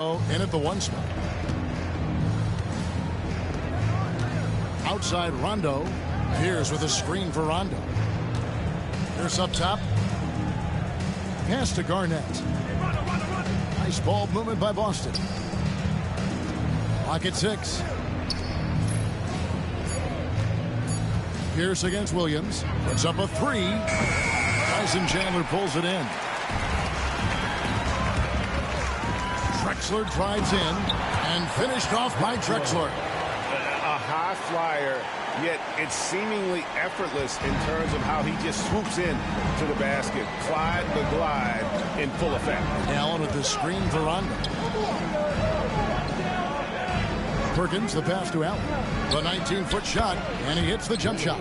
In at the one spot. Outside Rondo. Pierce with a screen for Rondo. Pierce up top. Pass to Garnett. Nice ball movement by Boston. Clock at 6. Pierce against Williams. Puts up a 3. Tyson Chandler pulls it in. Drexler drives in and finished off by Drexler. A high flyer, yet it's seemingly effortless in terms of how he just swoops in to the basket. Clyde the glide in full effect. Allen with the screen for Rondo. Perkins the pass to Allen. The 19-foot shot, and he hits the jump shot.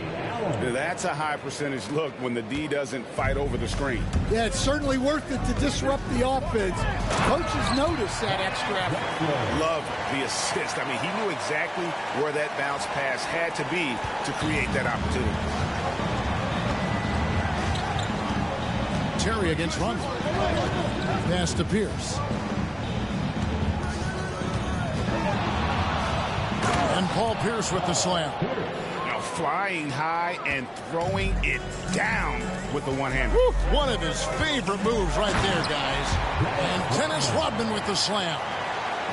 That's a high percentage look when the D doesn't fight over the screen. Yeah, it's certainly worth it to disrupt the offense. Coaches notice that extra effort. Love the assist. I mean, he knew exactly where that bounce pass had to be to create that opportunity. Terry against Rondo. Pass to Pierce. And Paul Pierce with the slam. Flying high and throwing it down with the one-hander. One of his favorite moves right there, guys. And Dennis Rodman with the slam.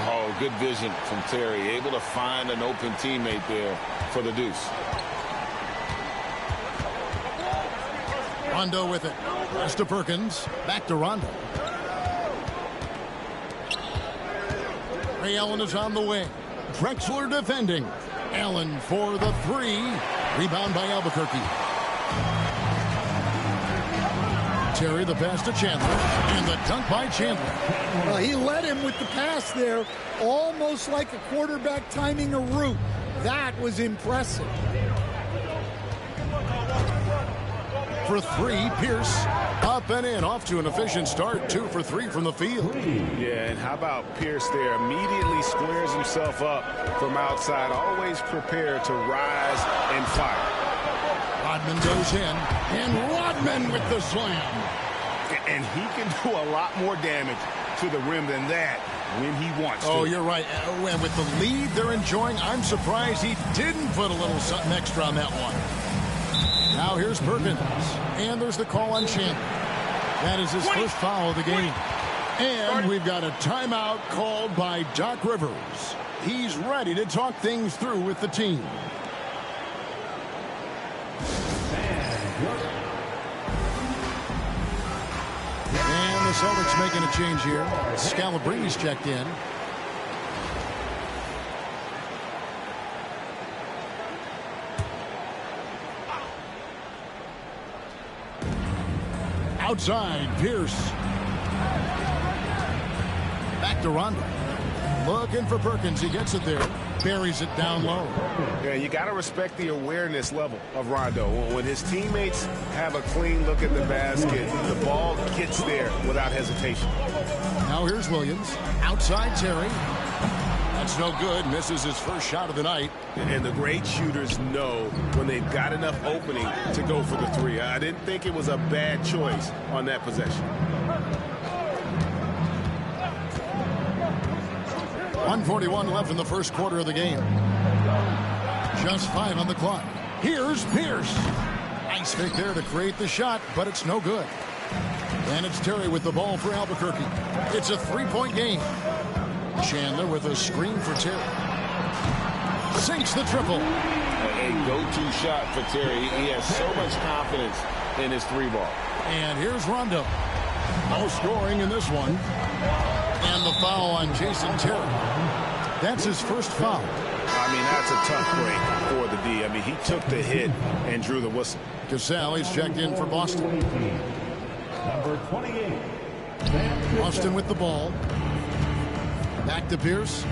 Oh, good vision from Terry. Able to find an open teammate there for the deuce. Rondo with it. Pass to Perkins. Back to Rondo. Ray Allen is on the wing. Drexler defending. Allen for the 3. Rebound by Albuquerque. Terry the pass to Chandler. And the dunk by Chandler. Well, he led him with the pass there, almost like a quarterback timing a route. That was impressive. For 3, Pierce. Up and in, off to an efficient start. 2 for 3 from the field. Yeah, and how about Pierce there? Immediately squares himself up from outside. Always prepared to rise and fire. Rodman goes in, and Rodman with the slam. And he can do a lot more damage to the rim than that when he wants to. Oh, you're right. And with the lead they're enjoying, I'm surprised he didn't put a little something extra on that one. Now here's Perkins. And there's the call on Chandler. That is his first foul of the game. And we've got a timeout called by Doc Rivers. He's ready to talk things through with the team. And the Celtics making a change here. Scalabrine's checked in. Outside, Pierce. Back to Rondo. Looking for Perkins. He gets it there. Buries it down low. Yeah, you got to respect the awareness level of Rondo. When his teammates have a clean look at the basket, the ball gets there without hesitation. Now here's Williams. Outside, Terry. That's no good. Misses his first shot of the night. And the great shooters know when they've got enough opening to go for the 3. I didn't think it was a bad choice on that possession. 1:41 left in the first quarter of the game. Just 5 on the clock. Here's Pierce. Nice pick there to create the shot, but it's no good. And it's Terry with the ball for Albuquerque. It's a 3-point game. Chandler with a screen for Terry. Sinks the triple. A go-to shot for Terry. He has so much confidence in his 3-ball. And here's Rondo. No scoring in this one. And the foul on Jason Terry. That's his first foul. I mean, that's a tough break for the D. I mean, he took the hit and drew the whistle. Cassell, he's checked in for Boston. Number 28. Boston with the ball. Back to Pierce.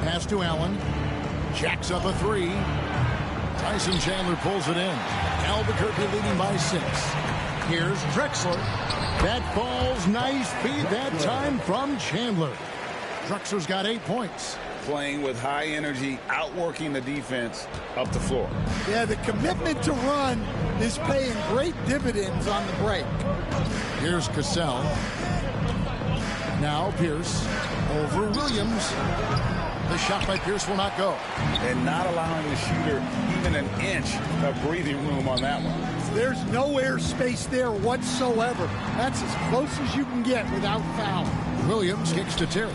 Pass to Allen. Jacks up a 3. Tyson Chandler pulls it in. Albuquerque leading by 6. Here's Drexler. That ball's nice feed that time from Chandler. Drexler's got 8 points. playing with high energy, outworking the defense up the floor. Yeah, the commitment to run is paying great dividends on the break. Here's Cassell. Now Pierce over Williams. The shot by Pierce will not go. And not allowing the shooter even an inch of breathing room on that one. There's no air space there whatsoever. That's as close as you can get without foul. Williams kicks to Terry.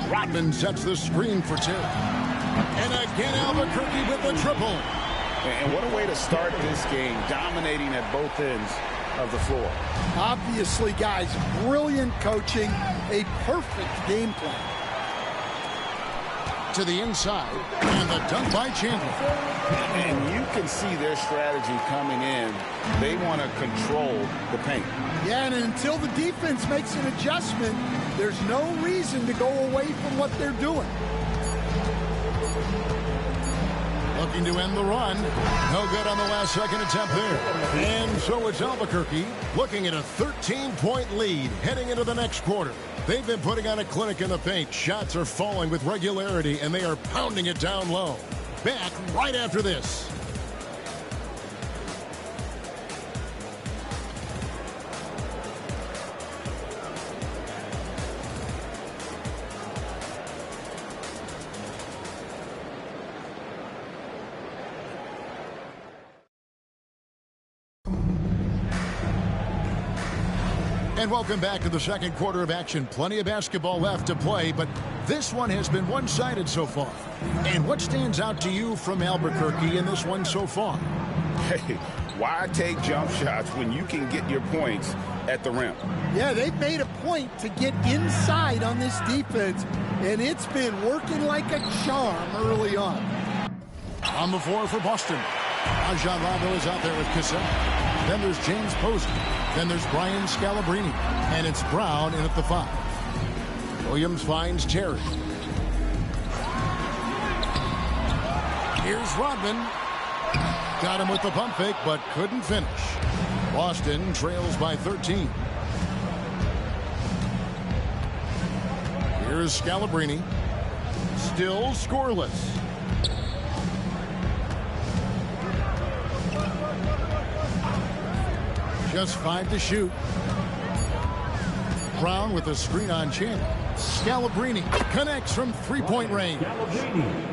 Rodman sets the screen for Terry. And again Albuquerque with the triple. And what a way to start this game, dominating at both ends of the floor. Obviously, guys, brilliant coaching, a perfect game plan. To the inside, and the dunk by Chandler. And you can see their strategy coming in. They want to control the paint. Yeah, and until the defense makes an adjustment, there's no reason to go away from what they're doing. Looking to end the run. No good on the last second attempt there. And so it's Albuquerque looking at a 13-point lead heading into the next quarter. They've been putting on a clinic in the paint. Shots are falling with regularity, and they are pounding it down low. Back right after this. And welcome back to the second quarter of action. Plenty of basketball left to play, but this one has been one-sided so far. And what stands out to you from Albuquerque in this one so far? Hey, why take jump shots when you can get your points at the rim? Yeah, they've made a point to get inside on this defense, and it's been working like a charm early on. On the floor for Boston, Rajon Rondo is out there with Cassell. Then there's James Posey. Then there's Brian Scalabrine. And it's Brown in at the 5. Williams finds Terry. Here's Rodman. Got him with the pump fake, but couldn't finish. Boston trails by 13. Here's Scalabrine. Still scoreless. Just 5 to shoot. Brown with a screen on Chandler. Scalabrine connects from three-point range.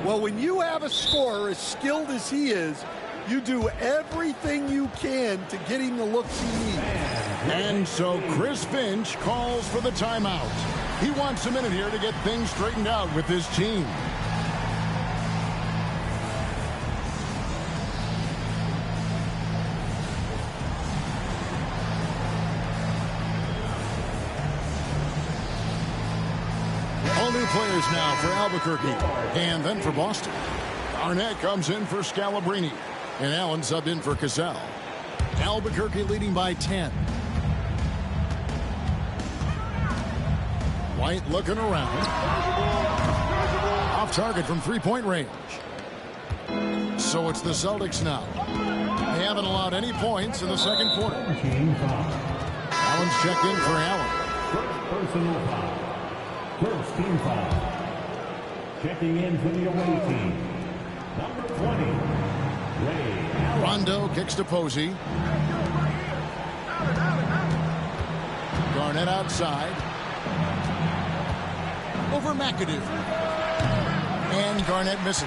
Well, when you have a scorer as skilled as he is, you do everything you can to get him the looks he needs. And so Chris Finch calls for the timeout. He wants a minute here to get things straightened out with his team. All new players now for Albuquerque and then for Boston. Arnett comes in for Scalabrine. And Allen subbed in for Cassell. Albuquerque leading by 10. White looking around. Off target from three-point range. So it's the Celtics now. They haven't allowed any points in the second quarter. Allen's checked in for Allen. First personal foul. First team foul. Checking in for the away team. Number 20. Rondo kicks to Posey. Garnett outside. Over McAdoo. And Garnett misses.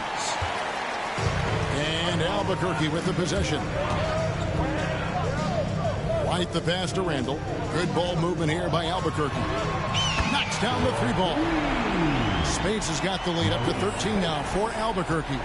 And Albuquerque with the possession. White the pass to Randall. Good ball movement here by Albuquerque. Knocks down the 3-ball. Spades has got the lead up to 13 now for Albuquerque.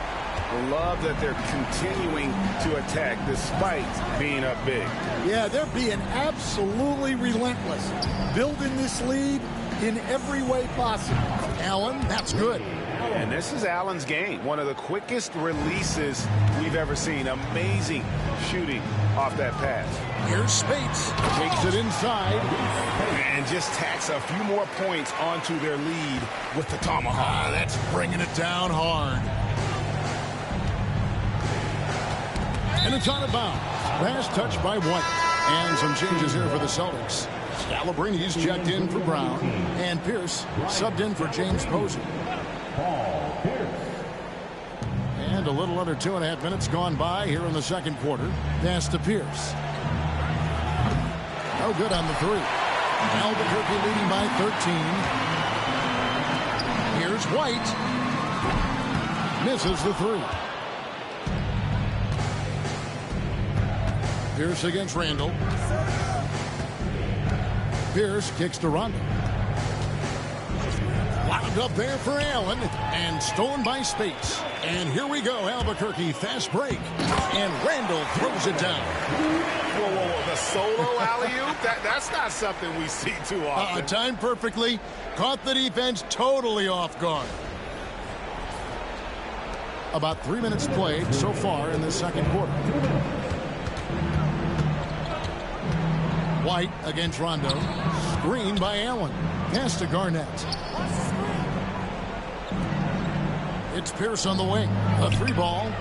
Love that they're continuing to attack despite being up big. Yeah, they're being absolutely relentless. Building this lead in every way possible. Allen, that's good. And this is Allen's game. One of the quickest releases we've ever seen. Amazing shooting off that pass. Here's Spades. Takes it inside. And just tacks a few more points onto their lead with the tomahawk. That's bringing it down hard. And it's out of bounds. Pass touched by White. And some changes here for the Celtics. Scalabrini's checked in for Brown. And Pierce subbed in for James Posey. Paul Pierce. And a little under 2.5 minutes gone by here in the second quarter. Pass to Pierce. No good on the three. Albuquerque leading by 13. Here's White. Misses the three. Pierce against Randall. Pierce kicks to Rondo. Wound up there for Allen and stolen by Spates. And here we go, Albuquerque fast break. And Randall throws it down. Whoa, whoa, whoa. The solo alley-oop? That's not something we see too often. Timed perfectly. Caught the defense totally off guard. About 3 minutes played so far in the second quarter. White against Rondo. Screen by Allen. Pass to Garnett. It's Pierce on the wing. A three ball.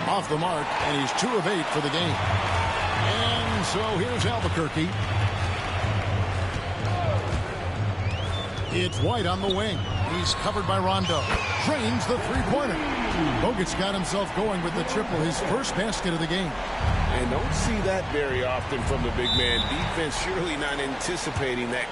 Off the mark, and he's 2 of 8 for the game. And so here's Albuquerque. It's White on the wing. He's covered by Rondo. Drains the three-pointer. Bogut's got himself going with the triple, his first basket of the game. And don't see that very often from the big man. Defense surely not anticipating that.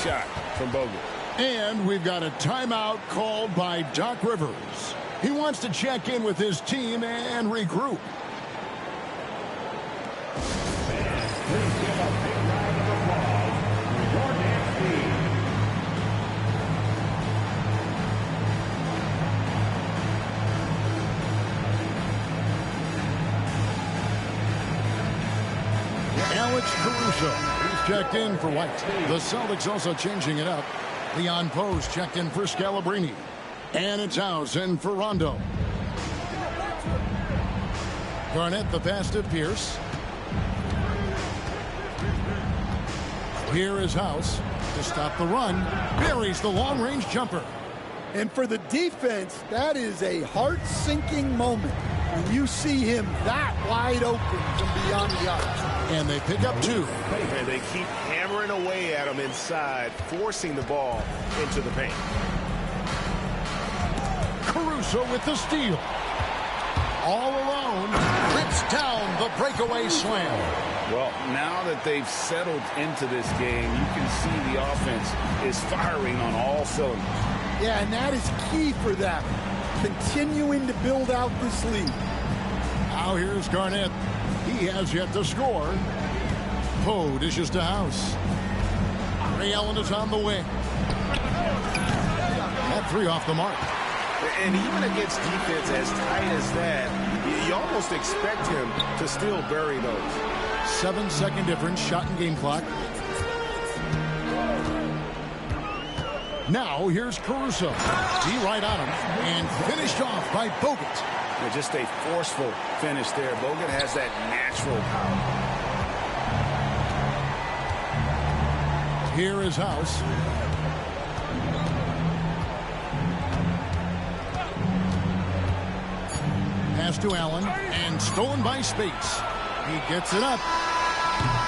Shot from Bogut. And we've got a timeout called by Doc Rivers. He wants to check in with his team and regroup. Please give a big round of applause for your next team. Alex Caruso, who's checked in for White. The Celtics also changing it up. Leon Post checked in for Scalabrine. And it's House in for Rondo. Garnett the pass to Pierce. Here is House to stop the run. Buries the long-range jumper. And for the defense, that is a heart-sinking moment when you see him that wide open from beyond the arc. And they pick up 2. And they keep hammering away at him inside, forcing the ball into the paint. Caruso with the steal. All alone. Rips down the breakaway slam. Well, now that they've settled into this game, you can see the offense is firing on all cylinders. Yeah, and that is key for them. Continuing to build out this lead. Now here's Garnett. He has yet to score. Poe dishes to House. Ray Allen is on the wing. That 3 off the mark. And even against defense as tight as that, you almost expect him to still bury those. 7-second difference, shot and game clock. Now here's Caruso. He right on him and finished off by Bogut. Just a forceful finish there. Bogut has that natural power. Here is House. Pass to Allen and stolen by Spates. He gets it up.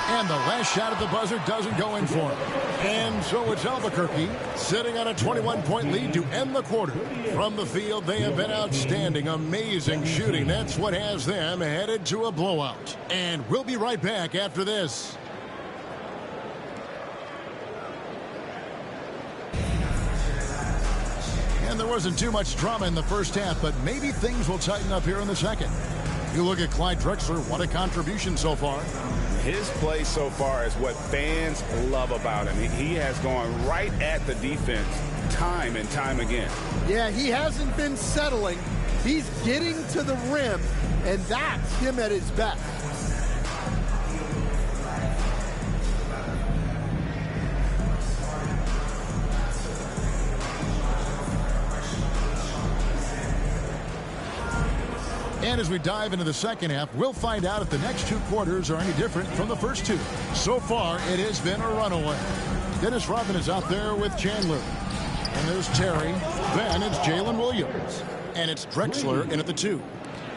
And the last shot at the buzzer doesn't go in for him. And so it's Albuquerque sitting on a 21-point lead to end the quarter. From the field, they have been outstanding. Amazing shooting. That's what has them headed to a blowout. And we'll be right back after this. And there wasn't too much drama in the first half, but maybe things will tighten up here in the second. You look at Clyde Drexler, what a contribution so far. His play so far is what fans love about him. He has gone right at the defense time and time again. Yeah, he hasn't been settling. He's getting to the rim, and that's him at his best. And as we dive into the second half, we'll find out if the next two quarters are any different from the first two. So far, it has been a runaway. Dennis Rodman is out there with Chandler. And there's Terry. Then it's Jalen Williams. And it's Drexler in at the 2.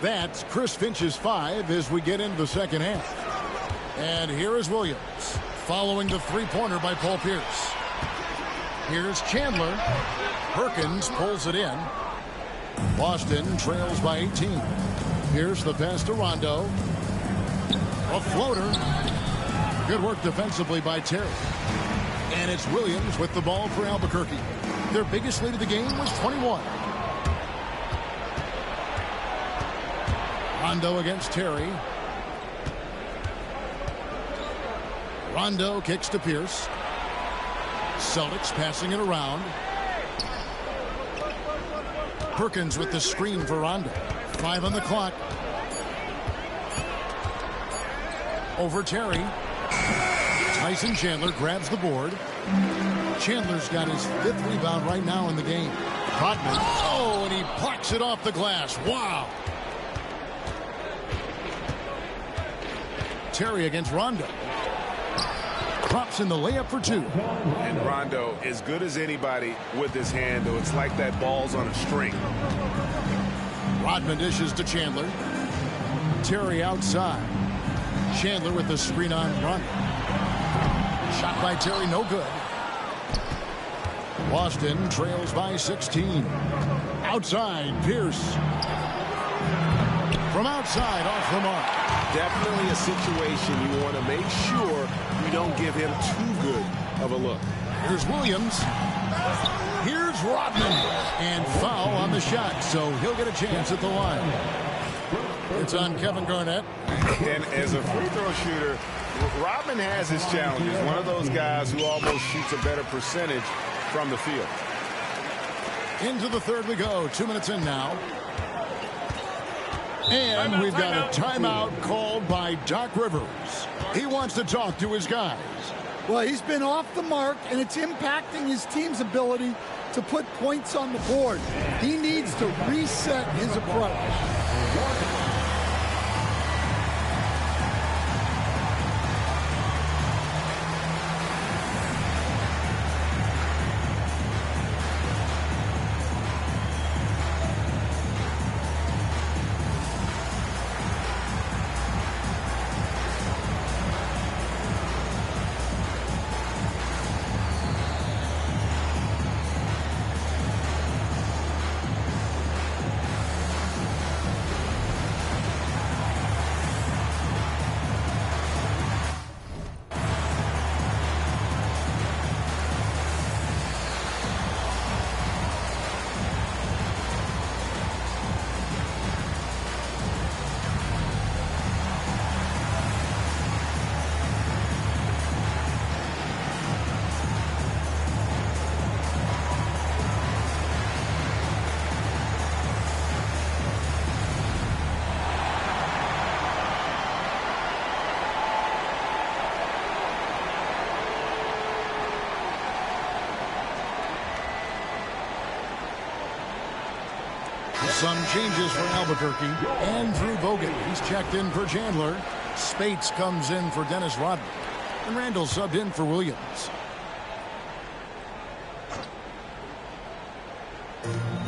That's Chris Finch's 5 as we get into the second half. And here is Williams following the three-pointer by Paul Pierce. Here's Chandler. Perkins pulls it in. Boston trails by 18. Here's the pass to Rondo. A floater. Good work defensively by Terry. And it's Williams with the ball for Albuquerque. Their biggest lead of the game was 21. Rondo against Terry. Rondo kicks to Pierce. Celtics passing it around. Perkins with the screen for Rondo. 5 on the clock. Over Terry. Tyson Chandler grabs the board. Chandler's got his 5th rebound right now in the game. Rodman. Oh, and he plucks it off the glass. Wow. Terry against Rondo. Drops in the layup for 2. And Rondo, as good as anybody with his handle, it's like that ball's on a string. Rodman dishes to Chandler. Terry outside. Chandler with the screen on Rondo. Shot by Terry, no good. Boston trails by 16. Outside, Pierce. From outside, off the mark. Definitely a situation you want to make sure you don't give him too good of a look. Here's Williams. Here's Rodman. And foul on the shot, so he'll get a chance at the line. It's on Kevin Garnett. And as a free throw shooter, Rodman has his challenges. One of those guys who almost shoots a better percentage from the field. Into the third we go. 2 minutes in now. And we've got a timeout called by Doc Rivers. He wants to talk to his guys. Well, he's been off the mark, and it's impacting his team's ability to put points on the board. He needs to reset his approach. Some changes for Albuquerque. Andrew Bogut, he's checked in for Chandler. Spates comes in for Dennis Rodman. And Randall subbed in for Williams.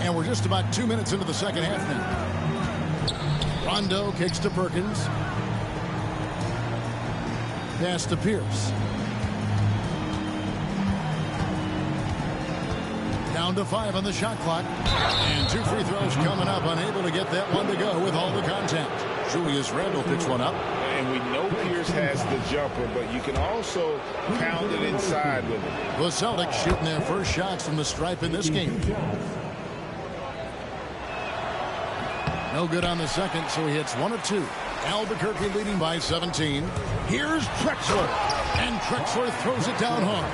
And we're just about 2 minutes into the second half now. Rondo kicks to Perkins. Pass to Pierce. Down to 5 on the shot clock. And 2 free throws coming up. Unable to get that one to go with all the contact. Julius Randle picks one up. And we know Pierce has the jumper, but you can also pound it inside with it. The Celtics shooting their first shots from the stripe in this game. No good on the second, so he hits 1 of 2. Albuquerque leading by 17. Here's Drexler. And Drexler throws it down hard.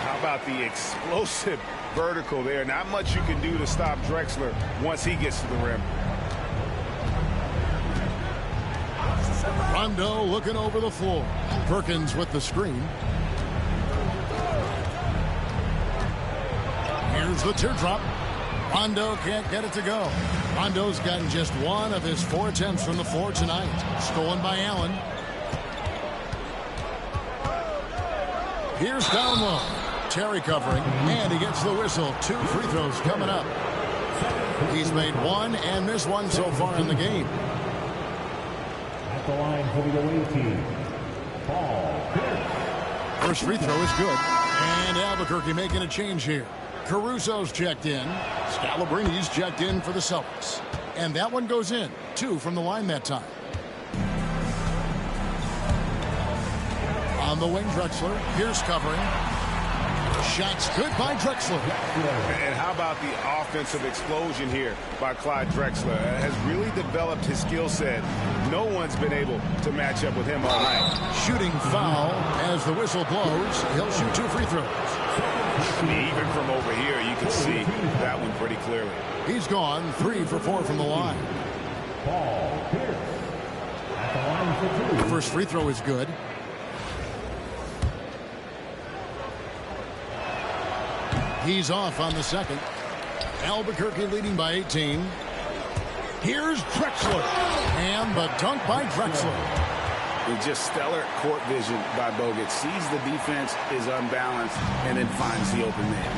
How about the explosive vertical there? Not much you can do to stop Drexler once he gets to the rim. Rondo looking over the floor. Perkins with the screen. Here's the teardrop. Rondo can't get it to go. Rondo's gotten just one of his 4 attempts from the floor tonight. Stolen by Allen. Here's down low. Terry covering, and he gets the whistle. 2 free throws coming up. He's made 1 and missed 1 so far in the game. At the line for the away team, Paul Pierce. First free throw is good. And Albuquerque making a change here. Caruso's checked in. Scalabrini's checked in for the Celtics. And that one goes in. 2 from the line that time. On the wing, Drexler. Pierce covering. Shots good by Drexler. And how about the offensive explosion here by Clyde Drexler? Has really developed his skill set. No one's been able to match up with him all night. Shooting foul as the whistle blows. He'll shoot 2 free throws. Even from over here, you can see that one pretty clearly. He's gone 3 for 4 from the line. Paul Pierce. At the line for 2. First free throw is good. He's off on the second. Albuquerque leading by 18. Here's Drexler. And the dunk by Drexler. It's just stellar court vision by Bogut. Sees the defense is unbalanced and then finds the open man.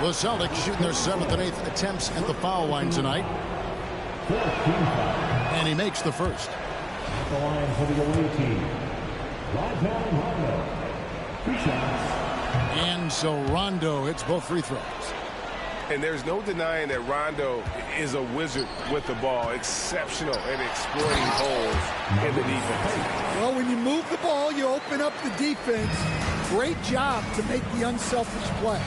The Celtics shooting their 7th and 8th attempts at the foul line tonight. And he makes the first. At the line for the away team, Rajon Rondo. 2 shots. And so Rondo hits both free throws. And there's no denying that Rondo is a wizard with the ball. Exceptional at exploiting holes in the defense. Well, when you move the ball, you open up the defense. Great job to make the unselfish play.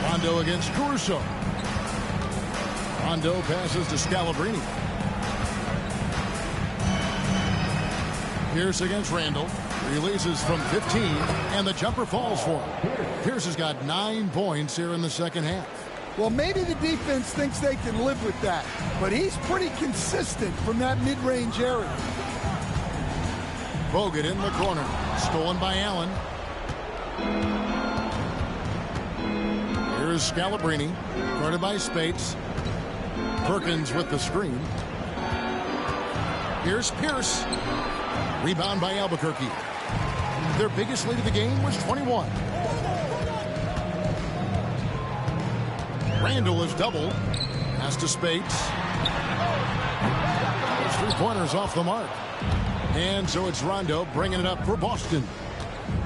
Rondo against Caruso. Rondo passes to Scalabrine. Pierce against Randall. Releases from 15, and the jumper falls for him. Pierce has got 9 points here in the second half. Well, maybe the defense thinks they can live with that, but he's pretty consistent from that mid-range area. Bogut in the corner. Stolen by Allen. Here's Scalabrine. Guarded by Spates. Perkins with the screen. Here's Pierce. Rebound by Albuquerque. Their biggest lead of the game was 21. Randall is doubled. Pass to Spates. Those 3-pointers off the mark. And so it's Rondo bringing it up for Boston.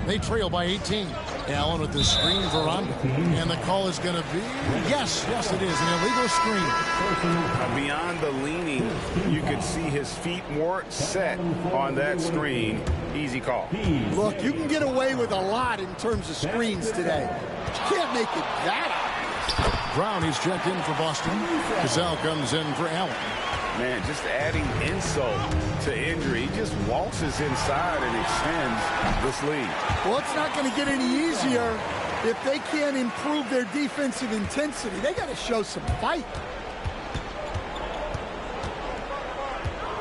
They trail by 18. Allen with the screen for Rondo. And the call is going to be, yes, it is, an illegal screen. Beyond the leaning, you could see his feet weren't set on that screen. Easy call. Look, you can get away with a lot in terms of screens today. You can't make it that obvious. Brown is checked in for Boston. Cassell comes in for Allen. Man, just adding insult to injury. He just waltzes inside and extends this lead. Well, it's not going to get any easier if they can't improve their defensive intensity. They got to show some fight.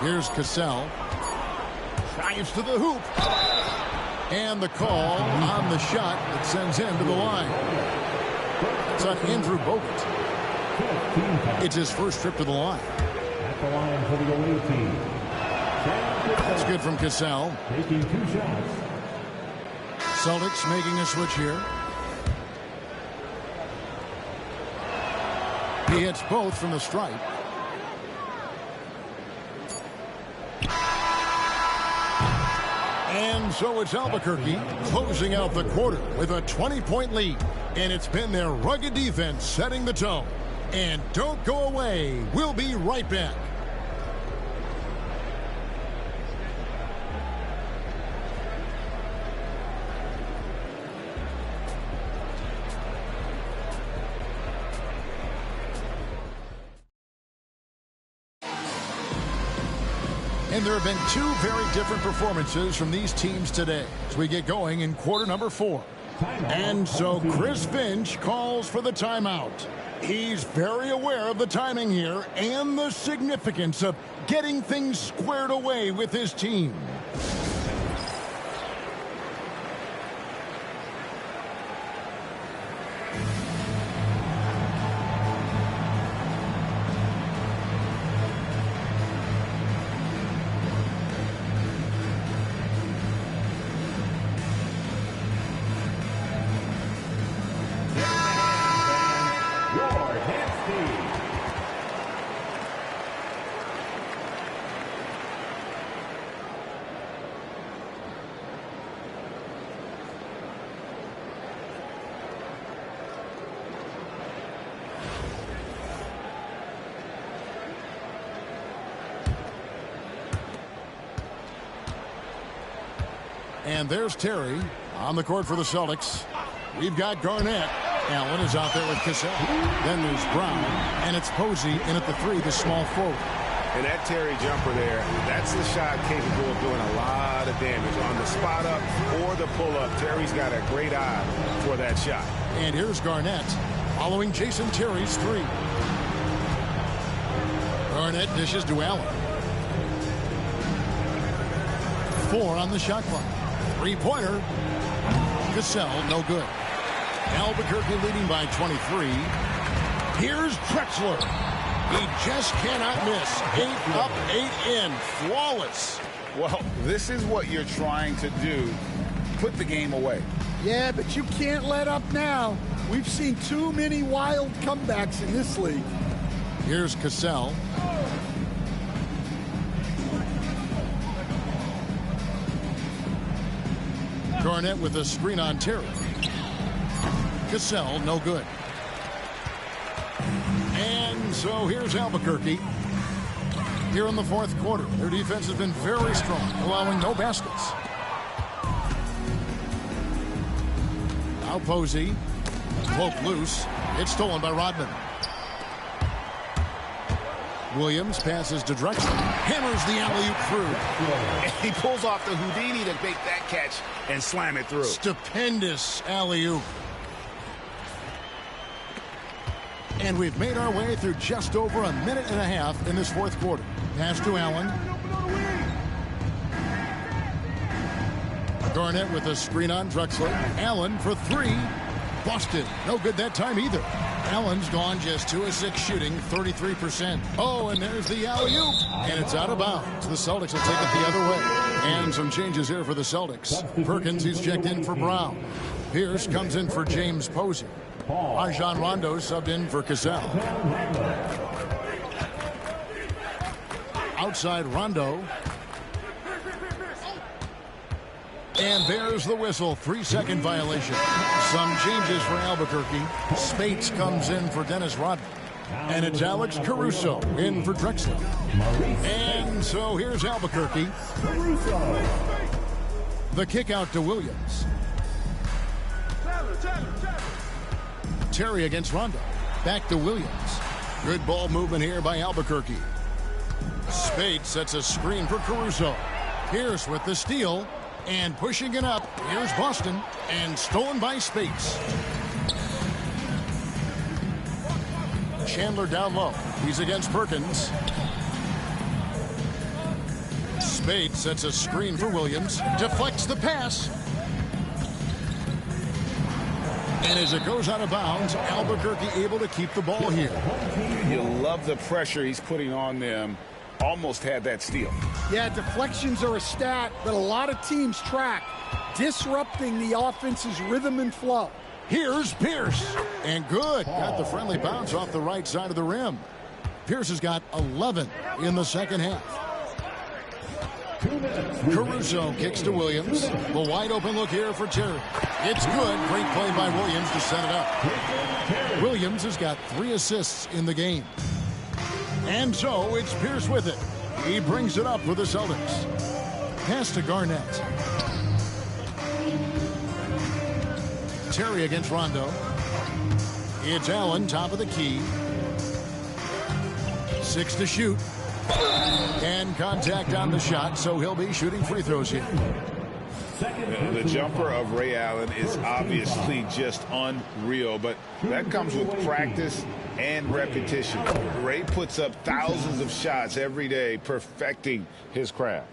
Here's Cassell. Drives to the hoop. And the call on the shot that sends him to the line. It's on Andrew Bogut. It's his first trip to the line. At the line for the away team, That's good from Cassell. taking 2 shots. Celtics making a switch here. He hits both from the stripe. And so it's Albuquerque closing out the quarter with a 20-point lead. And it's been their rugged defense setting the tone. And don't go away. We'll be right back. And there have been 2 very different performances from these teams today as we get going in quarter number 4. And so Chris Finch calls for the timeout. He's very aware of the timing here and the significance of getting things squared away with his team. And there's Terry on the court for the Celtics. We've got Garnett. Allen is out there with Cassell. Then there's Brown. And it's Posey in at the 3, the small forward. And that Terry jumper there, that's the shot capable of doing a lot of damage. On the spot up or the pull up, Terry's got a great eye for that shot. And here's Garnett following Jason Terry's 3. Garnett dishes to Allen. 4 on the shot clock. 3-pointer. Cassell, no good. Albuquerque leading by 23. Here's Drexler. He just cannot miss. 8 up, 8 in. Flawless. Well, this is what you're trying to do. Put the game away. Yeah, but you can't let up now. We've seen too many wild comebacks in this league. Here's Cassell. Garnett with a screen on Terry. Cassell, no good. And so here's Albuquerque. Here in the 4th quarter, their defense has been very strong, allowing no baskets. Now Posey. Poke loose. It's stolen by Rodman. Williams passes to Drexler. Hammers the alley-oop through. He pulls off the Houdini to make that catch and slam it through. Stupendous alley-oop. And we've made our way through just over a minute and a half in this 4th quarter. Pass to Allen. Garnett with a screen on Drexler. Allen for 3. Busted. No good that time either. Allen's gone just 2 of 6 shooting, 33%. Oh, and there's the alley-oop. And it's out of bounds. The Celtics will take it the other way. And some changes here for the Celtics. Perkins, he's checked in for Brown. Pierce comes in for James Posey. Rajon Rondo subbed in for Cassell. Outside Rondo. And there's the whistle. 3-second violation. Some changes for Albuquerque. Spates comes in for Dennis Rodman. And it's Alex Caruso in for Drexler. And so here's Albuquerque. The kick out to Williams. Terry against Rondo. Back to Williams. Good ball movement here by Albuquerque. Spates sets a screen for Caruso. Pierce with the steal. And pushing it up, here's Boston, and stolen by Spates. Chandler down low. He's against Perkins. Spates sets a screen for Williams. Deflects the pass. And as it goes out of bounds, Albuquerque able to keep the ball here. You love the pressure he's putting on them. Almost had that steal. Yeah, deflections are a stat that a lot of teams track, disrupting the offense's rhythm and flow. Here's Pierce. And good. Got the friendly bounce off the right side of the rim. Pierce has got 11 in the second half. Caruso kicks to Williams. The wide open look here for Terry. It's good. Great play by Williams to set it up. Williams has got 3 assists in the game. And so it's Pierce with it. He brings it up for the Celtics. Pass to Garnett. Terry against Rondo. It's Allen, top of the key. 6 to shoot. And contact on the shot, so he'll be shooting free throws here. The jumper of Ray Allen is obviously just unreal, but that comes with practice and repetition. Ray puts up thousands of shots every day, perfecting his craft.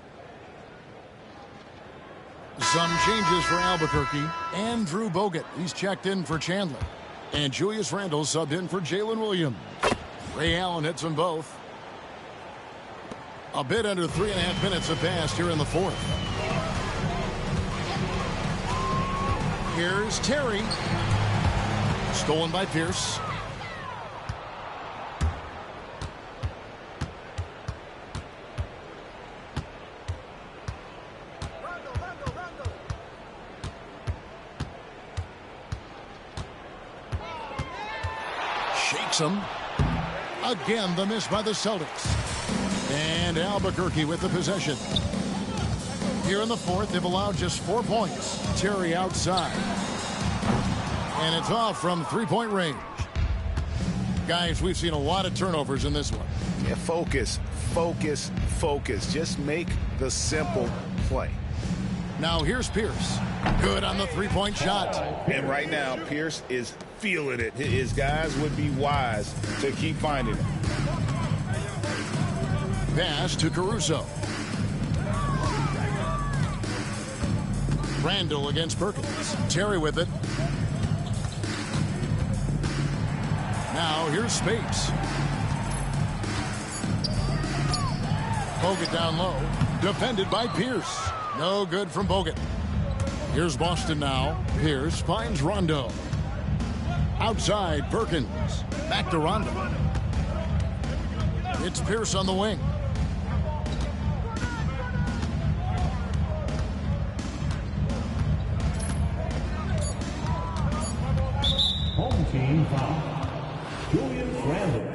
Some changes for Albuquerque. Andrew Bogut, he's checked in for Chandler. And Julius Randle subbed in for Jalen Williams. Ray Allen hits them both. A bit under 3.5 minutes have passed here in the 4th. Here's Terry. Stolen by Pierce. Shakes him. Again, the miss by the Celtics. And Albuquerque with the possession. Here in the fourth, they've allowed just 4 points. Terry outside. And it's off from three-point range. Guys, we've seen a lot of turnovers in this one. Yeah, focus, focus, focus. Just make the simple play. Now here's Pierce. Good on the three-point shot. And right now, Pierce is feeling it. His guys would be wise to keep finding it. Pass to Caruso. Randall against Perkins. Terry with it. Now here's space. Bogut down low. Defended by Pierce. No good from Bogut. Here's Boston now. Pierce finds Rondo. Outside Perkins. Back to Rondo. It's Pierce on the wing. Home team foul. Julius Randle.